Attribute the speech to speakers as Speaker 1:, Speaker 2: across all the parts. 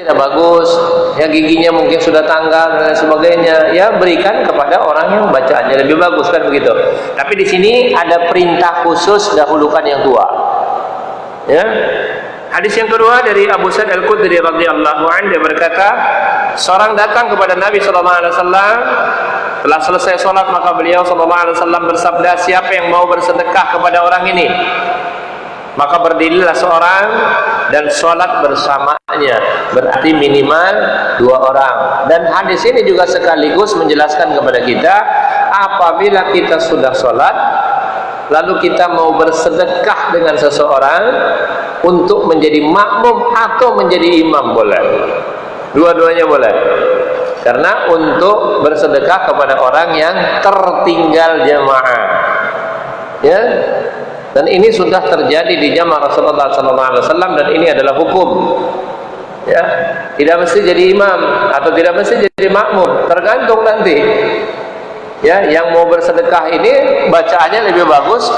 Speaker 1: tidak bagus, ya giginya mungkin sudah tanggal dan sebagainya, ya berikan kepada orang yang bacaannya lebih bagus, kan begitu. Tapi di sini ada perintah khusus, dahulukan yang tua. Ya. Hadis yang kedua dari Abu Sa'id Al-Khudri radhiyallahu anhu, dia berkata, seorang datang kepada Nabi sallallahu alaihi wasallam, telah selesai sholat, maka beliau sallallahu alaihi wasallam bersabda, siapa yang mau bersedekah kepada orang ini? Maka berdirilah seorang dan sholat bersamanya, berarti minimal 2 orang. Dan hadis ini juga sekaligus menjelaskan kepada kita, apabila kita sudah sholat lalu kita mau bersedekah dengan seseorang untuk menjadi makmum atau menjadi imam, boleh, dua-duanya boleh. Karena untuk bersedekah kepada orang yang tertinggal jamaah, ya. Dan ini sudah terjadi di zaman Rasulullah SAW, dan ini adalah hukum. Ya, tidak mesti jadi imam atau tidak mesti jadi makmum, tergantung nanti. Ya, yang mau bersedekah ini bacaannya lebih bagus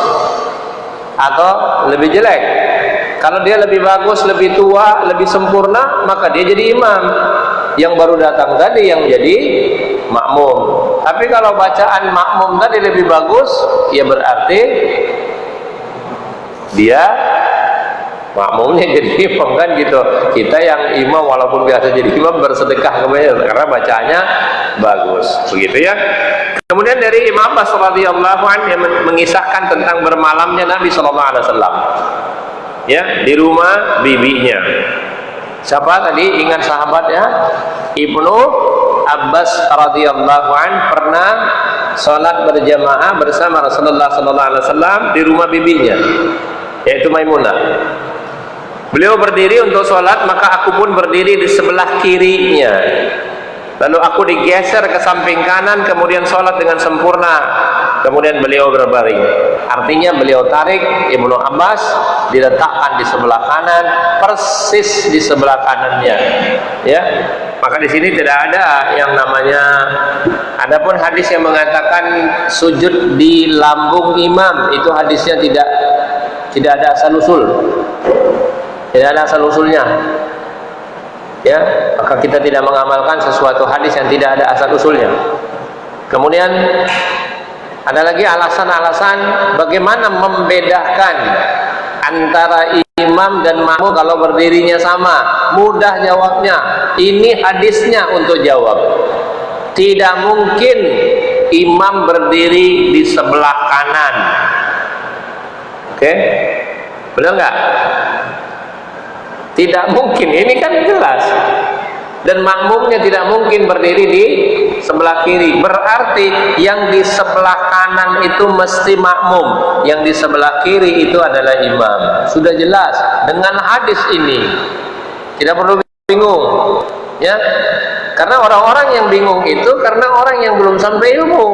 Speaker 1: atau lebih jelek. Kalau dia lebih bagus, lebih tua, lebih sempurna, maka dia jadi imam. Yang baru datang tadi yang jadi makmum. Tapi kalau bacaan makmum tadi lebih bagus, ya berarti dia makmumnya jadi imam, kan gitu. Kita yang imam walaupun biasa jadi imam bersedekah karena bacaannya bagus, begitu ya. Kemudian dari Imam Abbas radhiyallahu anhu yang mengisahkan tentang bermalamnya Nabi sallallahu alaihi wasallam, ya, di rumah bibinya. Siapa tadi? Ingat sahabatnya? Ibnu Abbas radhiyallahu anhu pernah sholat berjamaah bersama Rasulullah sallallahu alaihi wasallam di rumah bibinya, yaitu Maimunah. Beliau berdiri untuk sholat, maka aku pun berdiri di sebelah kirinya. Lalu aku digeser ke samping kanan, kemudian sholat dengan sempurna. Kemudian beliau berbaring. Artinya beliau tarik Ibnu Abbas, diletakkan di sebelah kanan, persis di sebelah kanannya. Ya, maka di sini tidak ada yang namanya. Adapun hadis yang mengatakan sujud di lambung imam, itu hadisnya tidak ada asal usul. Tidak ada asal usulnya. Ya, maka kita tidak mengamalkan sesuatu hadis yang tidak ada asal usulnya. Kemudian ada lagi alasan-alasan bagaimana membedakan antara imam dan makmum kalau berdirinya sama. Mudah jawabnya, ini hadisnya untuk jawab. Tidak mungkin imam berdiri di sebelah kanan. Oke? Benar nggak? Tidak mungkin, ini kan jelas. Dan makmumnya tidak mungkin berdiri di sebelah kiri. Berarti yang di sebelah kanan itu mesti makmum, yang di sebelah kiri itu adalah imam. Sudah jelas dengan hadis ini. Tidak perlu bingung, ya. Karena orang-orang yang bingung itu karena orang yang belum sampai ilmu.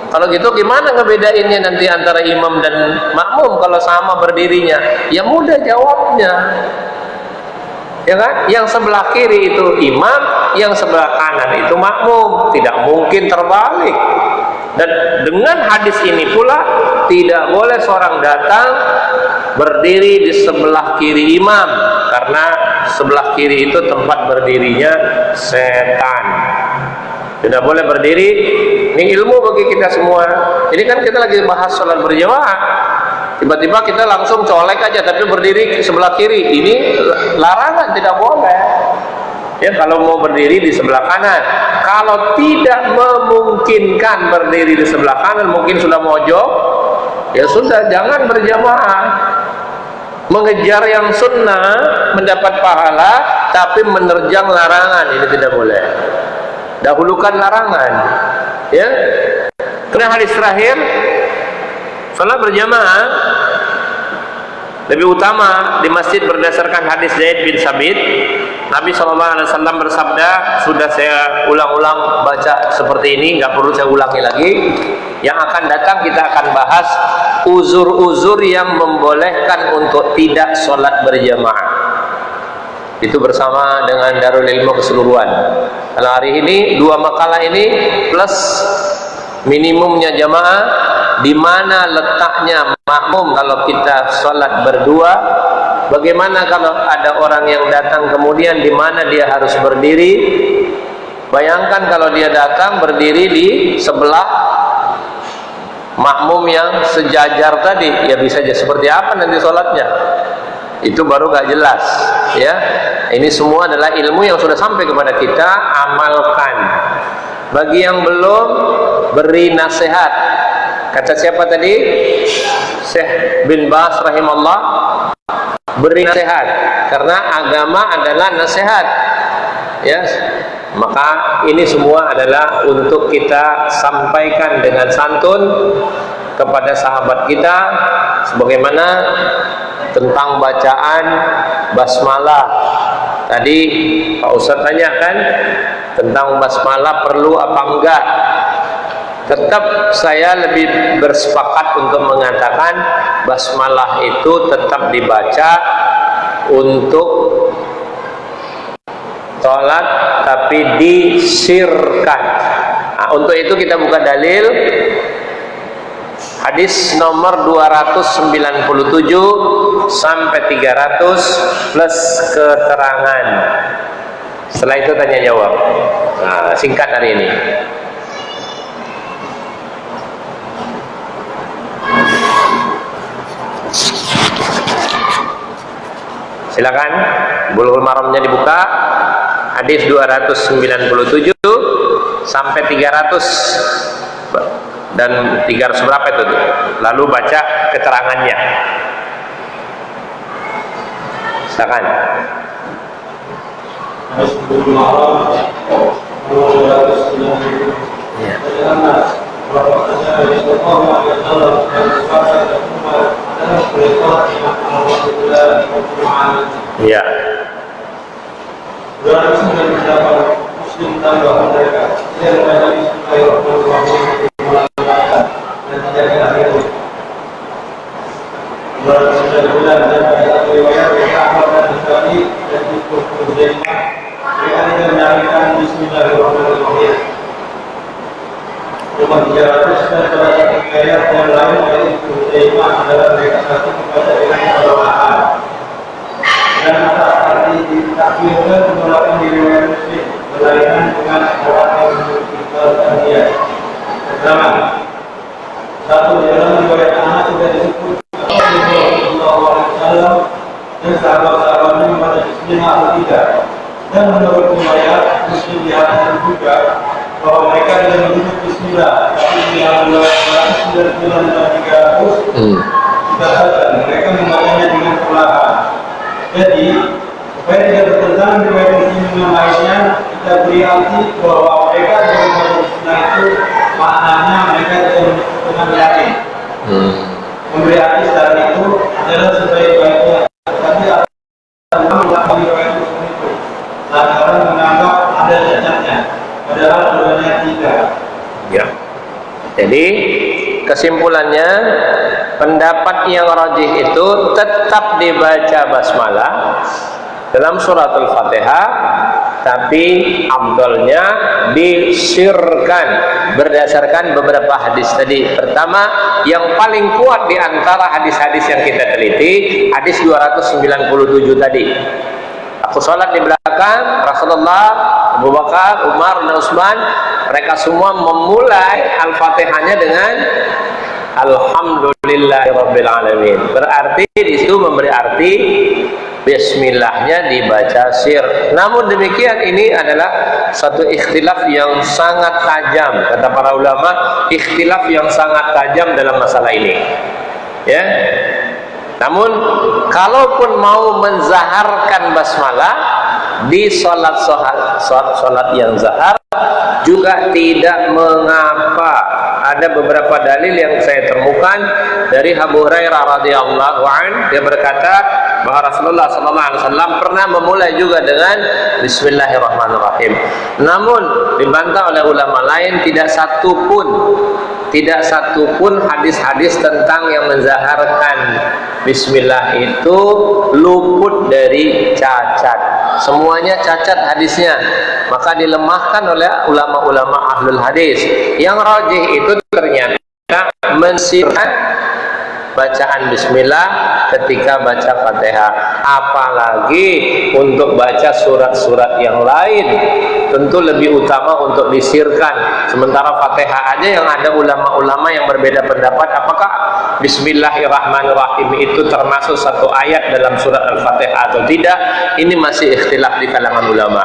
Speaker 1: Kalau gitu gimana ngebedainnya nanti antara imam dan makmum kalau sama berdirinya? Ya mudah jawabnya. Ya kan? Yang sebelah kiri itu imam, yang sebelah kanan itu makmum. Tidak mungkin terbalik. Dan dengan hadis ini pula tidak boleh seorang datang berdiri di sebelah kiri imam, karena sebelah kiri itu tempat berdirinya setan. Tidak boleh berdiri. Ini ilmu bagi kita semua. Ini kan kita lagi bahas sholat berjamaah. Tiba-tiba kita langsung colek aja, tapi berdiri di sebelah kiri. Ini larangan, tidak boleh. Ya, kalau mau berdiri di sebelah kanan. Kalau tidak memungkinkan berdiri di sebelah kanan, mungkin sudah mojok, ya sudah, jangan berjamaah. Mengejar yang sunnah, mendapat pahala, tapi menerjang larangan, ini tidak boleh. Dahulukan larangan. Ya. Karena hadis terakhir, salat berjamaah lebih utama di masjid berdasarkan hadis Zaid bin Sabit. Nabi SAW bersabda, sudah saya ulang-ulang baca seperti ini, nggak perlu saya ulangi lagi. Yang akan datang kita akan bahas uzur-uzur yang membolehkan untuk tidak sholat berjamaah. Itu bersama dengan Darul Ilmu keseluruhan. Kalau hari ini 2 makalah ini plus minimumnya jamaah, di mana letaknya makmum kalau kita sholat berdua, Bagaimana kalau ada orang yang datang kemudian di mana dia harus berdiri? Bayangkan kalau dia datang berdiri di sebelah makmum yang sejajar tadi, ya bisa aja seperti apa nanti sholatnya? Itu baru gak jelas, ya. Ini semua adalah ilmu yang sudah sampai kepada kita, amalkan. Bagi yang belum, beri nasihat. Kata siapa tadi? Syekh bin Baz rahimahullah, beri nasihat, karena agama adalah nasihat, ya. Maka ini semua adalah untuk kita sampaikan dengan santun kepada sahabat kita, sebagaimana tentang bacaan basmalah. Tadi Pak Ustadz tanyakan tentang basmalah perlu apa enggak. Tetap saya lebih bersepakat untuk mengatakan basmalah itu tetap dibaca untuk sholat, tapi disirkan. Nah, untuk itu kita buka dalil hadis nomor 297 sampai 300 plus keterangan. Setelah itu tanya jawab. Nah, singkat hari ini. Silakan, Bulughul Maramnya dibuka. Hadis 297 sampai 300 dan 300 berapa itu? Lalu baca keterangannya. Silakan. Ya. Ya. Muslim tambahan mereka yang menjadi Bismillahirrahmanirrahim dan tidak diakhiri. Sudah bulan dan banyak riwayat mereka akan terjadi dan cukup berjaya. Mereka tidak menyampaikan Bismillahirrahmanirrahim. Cuma 300 dan pada riwayat yang lain yaitu berjaya adalah mereka satu kepada dengan kebawahan. Dan mata arti ditakbirkan menggunakan riwayat Muslim berlainan dengan orang yang memiliki kebahagiaan. Pertama, satu di dalam riwayat Anas sudah disebut Rasulullah SAW dan sahabat-sahabatnya membaca Bismillah atau tidak. Dan menurut riwayat Muslim di atas juga bahwa mereka tidak menyebut Bismillah, tapi yang riwayat 993 dikatakan mereka membacanya dengan perlahan. Jadi, supaya tidak bertentangan riwayat Muslim dengan lainnya, kita beri arti bahwa mereka dengan Bismillah itu maknanya mereka tidak menyebut dengan yakin. Memberi arti secara itu adalah sebaik-baiknya. Tapi ada melakukan riwayat Muslim itu lantaran menganggap ada cacatnya, padahal sebenarnya tidak. Ya. Jadi kesimpulannya, pendapat yang rajih itu tetap dibaca basmalah dalam suratul Fatihah, tapi afdalnya disirkan berdasarkan beberapa hadis tadi. Pertama, yang paling kuat di antara hadis-hadis yang kita teliti, hadis 297 tadi. Aku sholat di belakang Rasulullah, Abu Bakar, Umar, dan Utsman. Mereka semua memulai Al-Fatihahnya dengan Alhamdulillahirabbil alamin. Berarti di situ memberi arti Bismillahnya dibaca sir. Namun demikian, ini adalah satu ikhtilaf yang sangat tajam. Kata para ulama, ikhtilaf yang sangat tajam dalam masalah ini. Ya. Namun kalaupun mau menzaharkan basmalah di sholat yang zahar juga tidak mengapa. Ada beberapa dalil yang saya temukan dari Abu Hurairah radhiyallahu anhu, dia berkata bahwa Rasulullah sallallahu alaihi wasallam pernah memulai juga dengan Bismillahirrahmanirrahim. Namun dibantah oleh ulama lain, tidak satupun hadis-hadis tentang yang menzaharkan Bismillah itu luput dari cacat. Semuanya cacat hadisnya, maka dilemahkan oleh ulama-ulama ahlul hadis. Yang rajih itu ternyata mensirkan bacaan bismillah ketika baca Fatihah. Apalagi untuk baca surat-surat yang lain, tentu lebih utama untuk disirkan. Sementara Fatihah aja yang ada ulama-ulama yang berbeda pendapat apakah Bismillahirrahmanirrahim itu termasuk satu ayat dalam surat Al-Fatihah atau tidak. Ini masih ikhtilaf di kalangan ulama.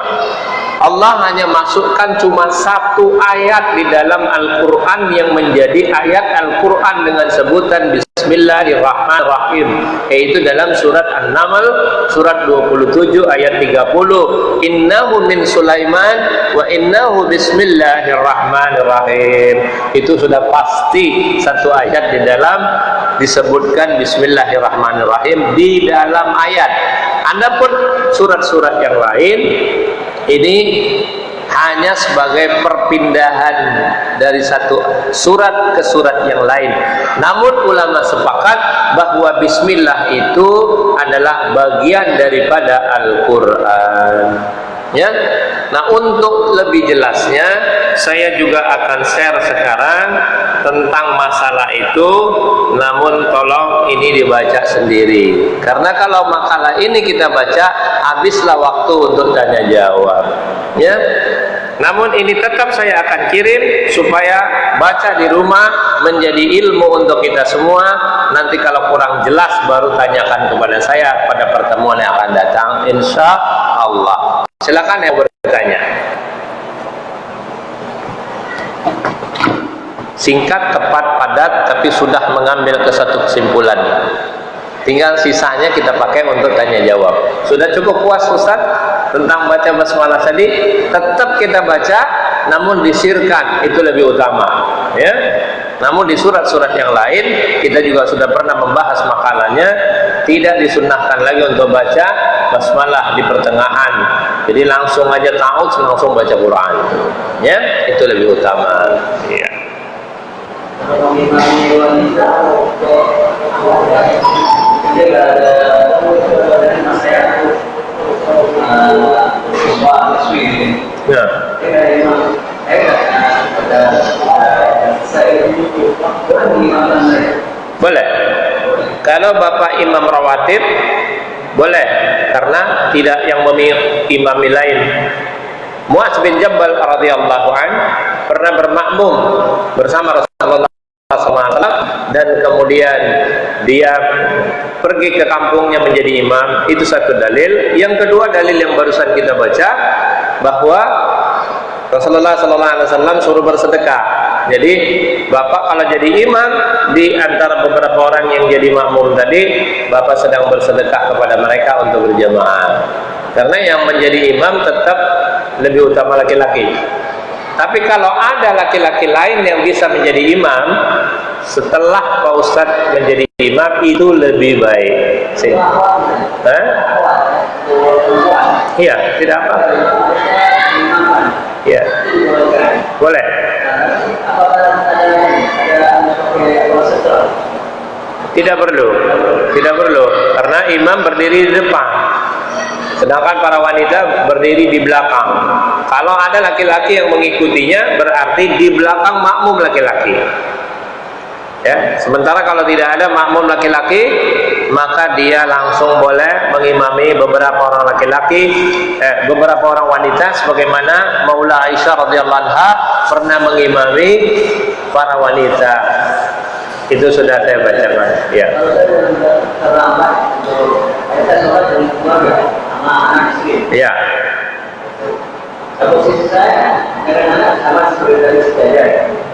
Speaker 1: Allah hanya masukkan cuma satu ayat di dalam Al-Quran yang menjadi ayat Al-Quran dengan sebutan Bismillahirrahmanirrahim, yaitu dalam surat An-Naml surat 27 ayat 30, innahu min Sulaiman wa innahu bismillahirrahmanirrahim. Itu sudah pasti satu ayat di dalam disebutkan Bismillahirrahmanirrahim di dalam ayat. Adapun surat-surat yang lain ini hanya sebagai perpindahan dari satu surat ke surat yang lain. Namun ulama sepakat bahwa bismillah itu adalah bagian daripada Al-Quran. Ya. Nah, untuk lebih jelasnya saya juga akan share sekarang tentang masalah itu, namun tolong ini dibaca sendiri, karena kalau makalah ini kita baca habislah waktu untuk tanya jawab, ya. Namun ini tetap saya akan kirim supaya baca di rumah menjadi ilmu untuk kita semua. Nanti kalau kurang jelas baru tanyakan kepada saya pada pertemuan yang akan datang, insya Allah. Silakan yang bertanya. Singkat, tepat, padat, tapi sudah mengambil ke satu kesimpulan. Tinggal sisanya kita pakai untuk tanya jawab. Sudah cukup puas Ustaz tentang baca basmalah tadi? Tetap kita baca, namun disirkan, itu lebih utama, ya. Namun di surat-surat yang lain kita juga sudah pernah membahas makalahnya, tidak disunnahkan lagi untuk baca basmalah di pertengahan. Jadi langsung aja ta'awudz, langsung baca Quran, ya, itu lebih utama, ya. Boleh. Kalau Bapak imam rawatib boleh, karena tidak yang imami lain. Mu'adz bin Jabal radhiyallahu an pernah bermakmum bersama Rasulullah SAW, dan kemudian dia pergi ke kampungnya menjadi imam. Itu satu dalil. Yang kedua, dalil yang barusan kita baca, bahwa Rasulullah SAW suruh bersedekah. Jadi Bapak kalau jadi imam, di antara beberapa orang yang jadi makmum tadi, Bapak sedang bersedekah kepada mereka untuk berjamaah. Karena yang menjadi imam tetap lebih utama laki-laki. Tapi kalau ada laki-laki lain yang bisa menjadi imam setelah Pak Ustadz menjadi imam, itu lebih baik. Iya, tidak apa. Iya, boleh. Tidak perlu, tidak perlu, karena imam berdiri di depan, sedangkan para wanita berdiri di belakang. Kalau ada laki-laki yang mengikutinya, berarti di belakang makmum laki-laki. Ya, sementara kalau tidak ada makmum laki-laki, maka dia langsung boleh mengimami beberapa orang laki-laki, beberapa orang wanita, sebagaimana Maula Aisyah radhiyallahu anha pernah mengimami para wanita. Itu sudah saya bacakan. Ya. Ya.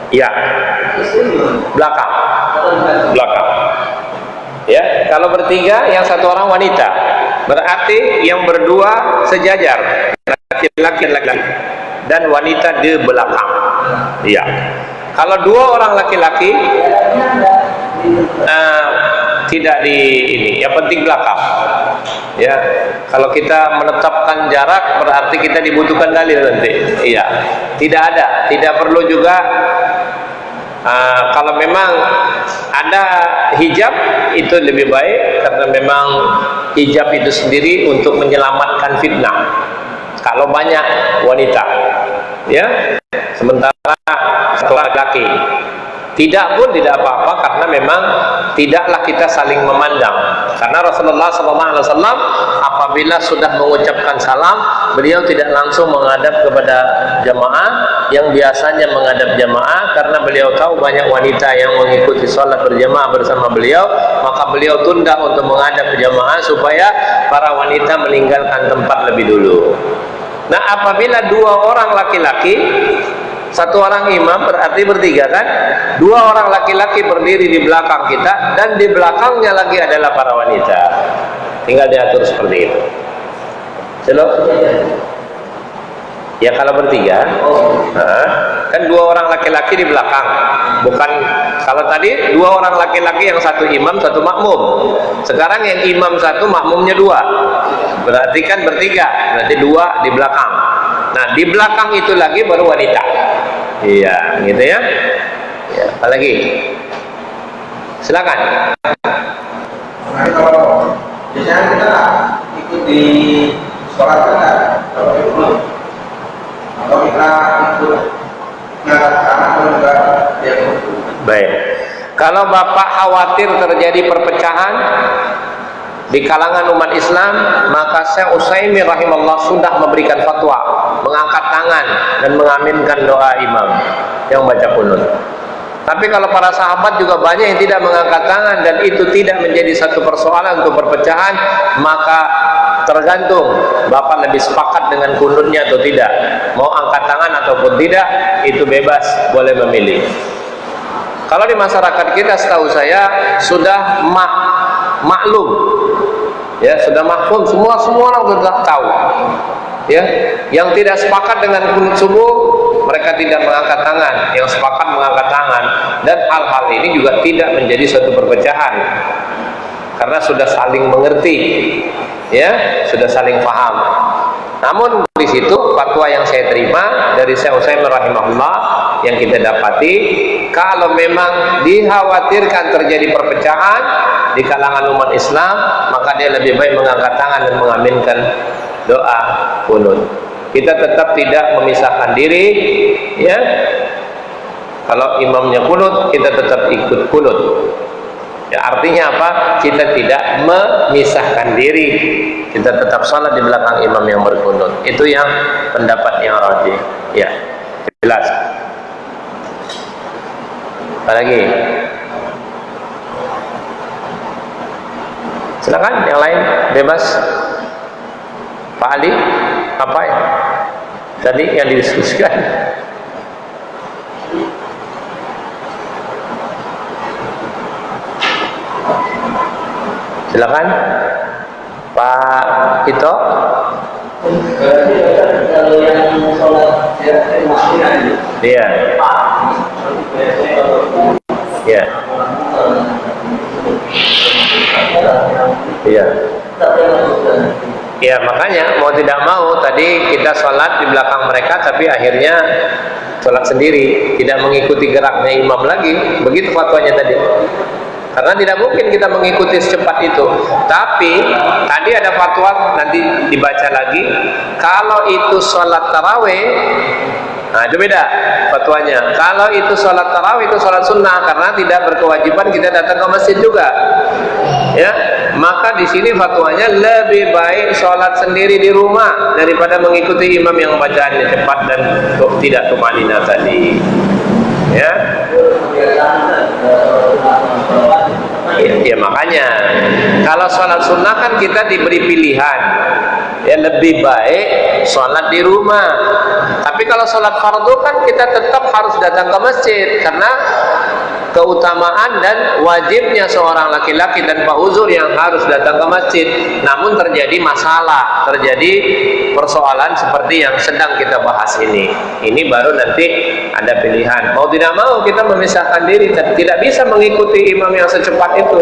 Speaker 1: Ya. Belakang. Belakang. Ya, kalau bertiga, yang satu orang wanita, berarti yang berdua sejajar, laki-laki dan wanita di belakang. Ya. Kalau dua orang laki-laki, tidak di ini, yang penting belakang. Ya, kalau kita menetapkan jarak, berarti kita dibutuhkan dalil nanti. Iya, tidak perlu juga. Kalau memang ada hijab, itu lebih baik, karena memang hijab itu sendiri untuk menyelamatkan fitnah. Kalau banyak wanita, ya, sementara setelah laki, Tidak pun tidak apa-apa, karena memang tidaklah kita saling memandang. Karena Rasulullah SAW apabila sudah mengucapkan salam, beliau tidak langsung menghadap kepada jamaah yang biasanya menghadap jamaah, karena beliau tahu banyak wanita yang mengikuti sholat berjamaah bersama beliau, maka beliau tunda untuk menghadap jamaah supaya para wanita meninggalkan tempat lebih dulu. Nah, apabila dua orang laki-laki, satu orang imam berarti bertiga kan, dua orang laki-laki berdiri di belakang kita dan di belakangnya lagi adalah para wanita, tinggal diatur seperti itu. Ya kalau bertiga, kan dua orang laki-laki di belakang, bukan kalau tadi dua orang laki-laki yang satu imam satu makmum, sekarang yang imam satu makmumnya dua, berarti kan bertiga, berarti dua di belakang. Nah, di belakang itu lagi baru wanita. Iya, gitu ya. Ya, apa lagi? Silakan.
Speaker 2: Nah, kalau biasanya kita ikut di sholat kan, kalau ikut atau kita ikut ngangkat tangan atau enggak, ya.
Speaker 1: Baik. Kalau Bapak khawatir terjadi perpecahan di kalangan umat Islam, maka Syekh Utsaimin rahimahullah sudah memberikan fatwa, mengangkat tangan dan mengaminkan doa imam yang baca qunut. Tapi kalau para sahabat juga banyak yang tidak mengangkat tangan dan itu tidak menjadi satu persoalan untuk perpecahan, maka tergantung Bapak lebih sepakat dengan qunutnya atau tidak. Mau angkat tangan ataupun tidak, itu bebas, boleh memilih. Kalau di masyarakat kita setahu saya sudah maklum, ya sudah mahfum, semua orang sudah tahu, ya yang tidak sepakat dengan qunut subuh mereka tidak mengangkat tangan, yang sepakat mengangkat tangan, dan hal-hal ini juga tidak menjadi suatu perpecahan karena sudah saling mengerti, ya sudah saling paham. Namun di situ fatwa yang saya terima dari Syekh Utsaimin rahimahullah yang kita dapati, kalau memang dikhawatirkan terjadi perpecahan di kalangan umat Islam, maka dia lebih baik mengangkat tangan dan mengaminkan doa qunut. Kita tetap tidak memisahkan diri, ya. Kalau imamnya qunut, kita tetap ikut qunut. Ya, artinya apa? Kita tidak memisahkan diri. Kita tetap salat di belakang imam yang berqunut. Itu yang pendapat yang rajih. Ya, jelas. Apa lagi? Silakan yang lain bebas. Pak Ali, apa ya tadi yang didiskusikan? Silakan Pak Ito.
Speaker 3: Kalau yang sholat
Speaker 1: Iya. Iya. Iya. Ya makanya mau tidak mau tadi kita sholat di belakang mereka, tapi akhirnya sholat sendiri, tidak mengikuti geraknya imam lagi. Begitu fatwanya tadi. Karena tidak mungkin kita mengikuti secepat itu. Tapi tadi ada fatwa, nanti dibaca lagi, kalau itu sholat taraweh, nah itu beda fatwanya. Kalau itu sholat tarawih, itu sholat sunnah, karena tidak berkewajiban kita datang ke masjid juga, ya. Maka di sini fatwanya lebih baik sholat sendiri di rumah daripada mengikuti imam yang bacaannya cepat dan tidak tumanina tadi, ya. Ya makanya kalau sholat sunnah kan kita diberi pilihan, ya lebih baik sholat di rumah. Tapi kalau sholat fardu kan kita tetap harus datang ke masjid, karena keutamaan dan wajibnya seorang laki-laki tanpa uzur yang harus datang ke masjid. Namun terjadi masalah, terjadi persoalan seperti yang sedang kita bahas ini. Ini baru nanti ada pilihan. Mau tidak mau kita memisahkan diri, tidak bisa mengikuti imam yang secepat itu.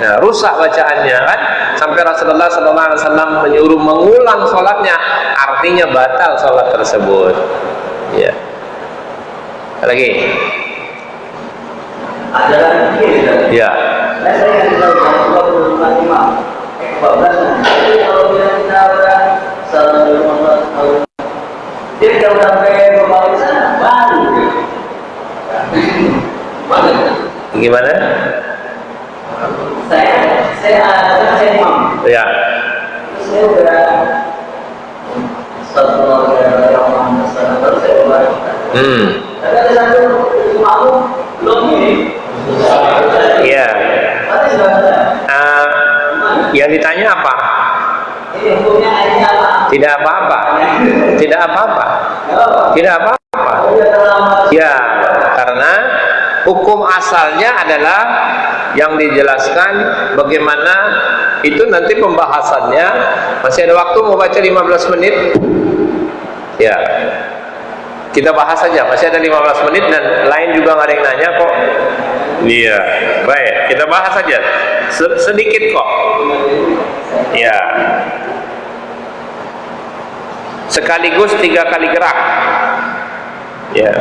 Speaker 1: Nah, rusak bacaannya kan. Sampai Rasulullah SAW menyuruh mengulang sholatnya, artinya batal sholat tersebut. Ya. Lagi.
Speaker 3: ada lagi
Speaker 1: Ya.
Speaker 3: Nah, saya yang tahu 25 imam 14 nanti kalau kita udah 115 tahun dia udah sampai berbalik sana baru
Speaker 1: Gimana?
Speaker 3: Saya imam.
Speaker 1: Ya.
Speaker 3: Terus saya udah satu orang baru saya ubah. Tapi ada satu makmum belum ini.
Speaker 1: Iya.
Speaker 3: Mana sudah?
Speaker 1: Yang ditanya apa?
Speaker 3: Ini hukumnya ayatnya apa?
Speaker 1: Tidak apa-apa. Tidak apa-apa. Tidak apa-apa. Ya, karena hukum asalnya adalah yang dijelaskan bagaimana itu nanti pembahasannya. Masih ada waktu mau baca 15 menit? Ya. Kita bahas saja, masih ada 15 menit dan lain juga nggak ada yang nanya kok. Iya, baik, kita bahas saja. Sedikit kok. Ya. Sekaligus 3 kali gerak. Ya.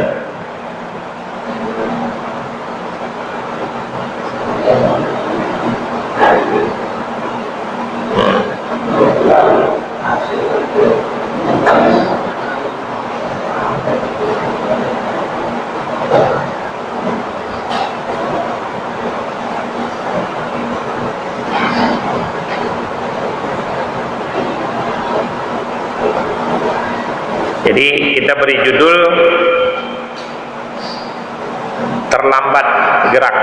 Speaker 1: Jadi kita beri judul terlambat gerak.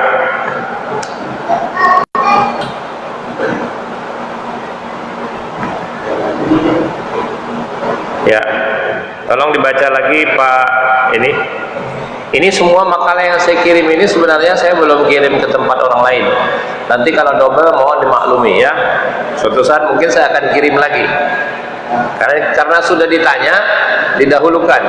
Speaker 1: Ya, tolong dibaca lagi Pak. Ini semua makalah yang saya kirim ini sebenarnya saya belum kirim ke tempat orang lain. Nanti kalau double mohon dimaklumi ya. Suatu saat mungkin saya akan kirim lagi. Karena sudah ditanya, didahulukan.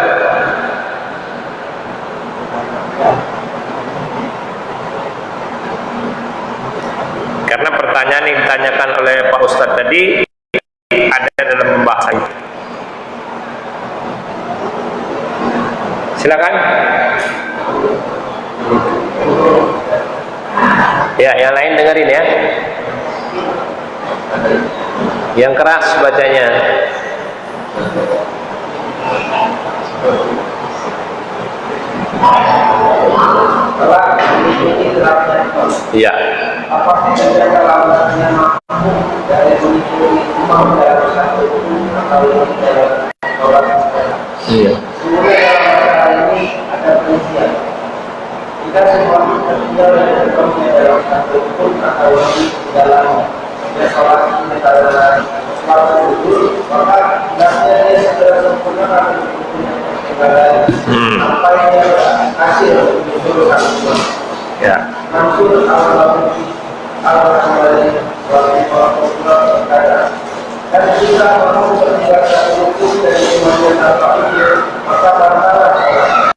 Speaker 1: Karena pertanyaan yang ditanyakan oleh Pak Ustadz tadi ada dalam pembahasan. Silakan. Ya, yang lain dengerin ya. Yang keras bacanya. Iya.
Speaker 2: Apakah tidak terlambatnya mampu dari imam dalam satu atau dalam sholat?
Speaker 1: Iya.
Speaker 2: Sebenarnya dalam masalah ini ada perincian. Jika semua tertinggal dan berkomnya dalam satu rukun atau lebih di dalam sholat ini adalah sholat dulu, maka hendaknya dia segera sempurnakan rukunnya ketinggalan sampai dia berhasil menyusul satu.
Speaker 1: Ya.
Speaker 2: Mansur al-Khamali berkata, dan jika orang bertinggal satu rukun dari imam al-Faqih, maka batallah sholat.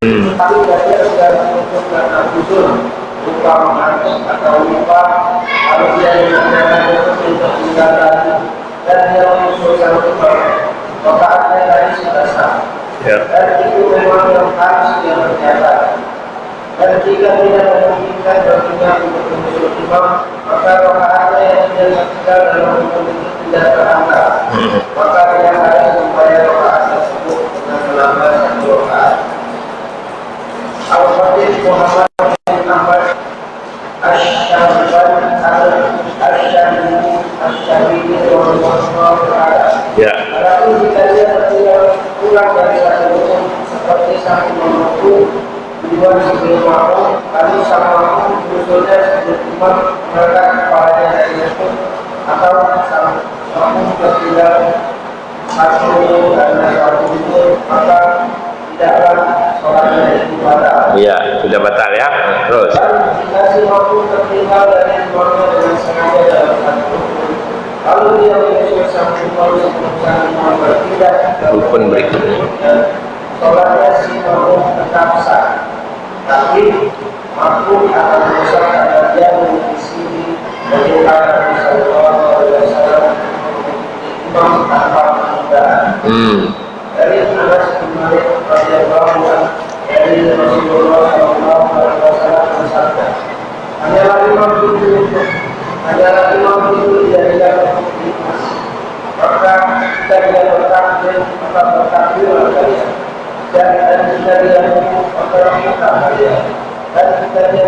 Speaker 2: Tapi dia sudah menentukan al-Usul lupa mengantuk atau lupa, kalau dia menanyakan untuk meninggalkan dan dia mengusulkan rukun, maka artinya tadi sudah sah. Dan itu memang yang harus dia ternyata. Dan jika tidak memungkinkan baginya untuk menyusul imam, maka rakaatnya yang tidak tinggal dalam rukun itu tidak terangkat. Maka dia harus membayar rakaat tersebut dengan menambah satu rakaat. Al-Fatih Muhammad bin Ahmad Asy-Syamban Asy-Syamini berkata, adapun jika dia tertinggal pulang dari satu rukun seperti sang imam rukun dua sebelum makmum, lalu sang makmum usulnya sebelum imam mengangkat kepalanya dari rukun, atau sang makmum tertinggal satu karena satu rukun, maka tidaklah sholatnya itu batal.
Speaker 1: Iya, sudah batal ya. Terus.
Speaker 2: Dan jika si makmum tertinggal dari imamnya dengan sengaja dalam satu rukun, lalu dia menyusul sang imam sebelum sang imam berpindah ke
Speaker 1: Rukun berikutnya,
Speaker 2: sholatnya si makmum tetap sah. Tapi makmum akan berusaha agar dia mengisi bagaimana Nabi Sallallahu Alaihi Wasallam imam tanpa penundaan. Dari Anas bin Malik radhiyallahu anhu dari Rasulullah Sallallahu Alaihi Wasallam bersabda, hanyalah imam itu dijadikan ikhlas. Maka jika dia bertakbir, maka bertakbirlah kalian. Dan jika dia maka kalian. Dan jika dia